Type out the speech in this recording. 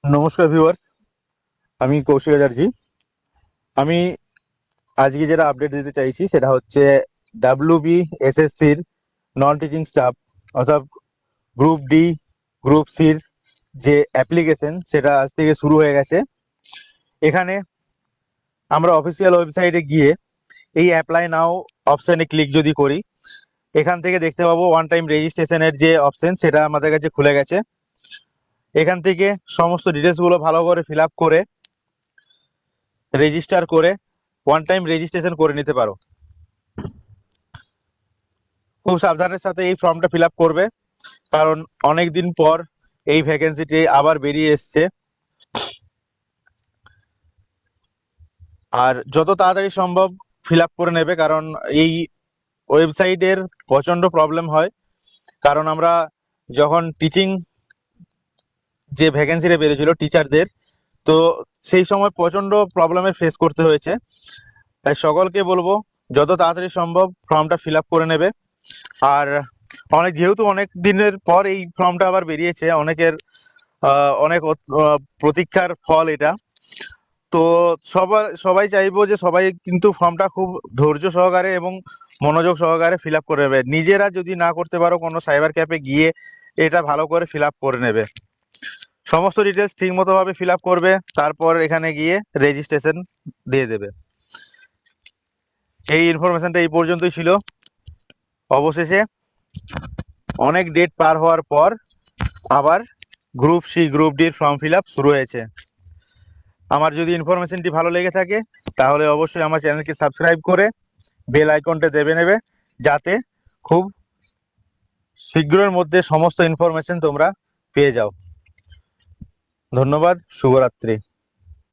নমস্কার ভিউয়ার্স, আমি কৌশিক আচার্যি। আমি আজকে যেটা আপডেট দিতে চাইছি সেটা হচ্ছে WBSSCর নন টিচিং স্টাফ অর্থাৎ গ্রুপ ডি গ্রুপ সির যে অ্যাপ্লিকেশন সেটা আজ থেকে শুরু হয়ে গেছে। এখানে আমরা অফিসিয়াল ওয়েবসাইটে গিয়ে এই অ্যাপ্লাই নাও অপশানে ক্লিক যদি করি, এখান থেকে দেখতে পাবো ওয়ান টাইম রেজিস্ট্রেশনের যে অপশন সেটা আমাদের কাছে খুলে গেছে। এখান থেকে সমস্ত ডিটেলসগুলো ভালো করে ফিল আপ করে রেজিস্টার করে ওয়ান টাইম রেজিস্ট্রেশন করে নিতে পারো। খুব সাবধানের সাথে এই ফর্মটা ফিল আপ করবে, কারণ অনেক দিন পর এই ভ্যাকেন্সিটি আবার বেরিয়ে এসছে। আর যত তাড়াতাড়ি সম্ভব ফিল আপ করে নেবে, কারণ এই ওয়েবসাইটের প্রচন্ড প্রবলেম হয়। কারণ আমরা যখন টিচিং যে ভ্যাকেন্সিটা বেরিয়েছিল টিচারদের, তো সেই সময় প্রচন্ড প্রবলেমের ফেস করতে হয়েছে। তাই সকলকে বলবো যত তাড়াতাড়ি সম্ভব ফর্মটা ফিল আপ করে নেবে। আর যেহেতু অনেক দিনের পর এই ফর্মটা আবার বেরিয়েছে, অনেকের অনেক প্রতীক্ষার ফল এটা। তো সবাই চাইবো যে সবাই কিন্তু ফর্মটা খুব ধৈর্য সহকারে এবং মনোযোগ সহকারে ফিল আপ করে নেবে। নিজেরা যদি না করতে পারো, কোনো সাইবার ক্যাফে গিয়ে এটা ভালো করে ফিল আপ করে নেবে। সমস্ত ডিটেলস ঠিক মতো ভাবে ফিল আপ করবে, তারপর এখানে গিয়ে রেজিস্ট্রেশন দিয়ে দেবে। এই ইনফরমেশনটা এই পর্যন্তই ছিল। অবশেষে অনেক ডেট পার হওয়ার পর আবার গ্রুপ সি গ্রুপ ডির ফর্ম ফিল আপ শুরু হয়েছে। আমার যদি ইনফরমেশনটি ভালো লেগে থাকে তাহলে অবশ্যই আমার চ্যানেলকে সাবস্ক্রাইব করে বেল আইকনটা দেবে নেবে, যাতে খুব শীঘ্রের মধ্যে সমস্ত ইনফরমেশন তোমরা পেয়ে যাও। ধন্যবাদ, শুভরাত্রি।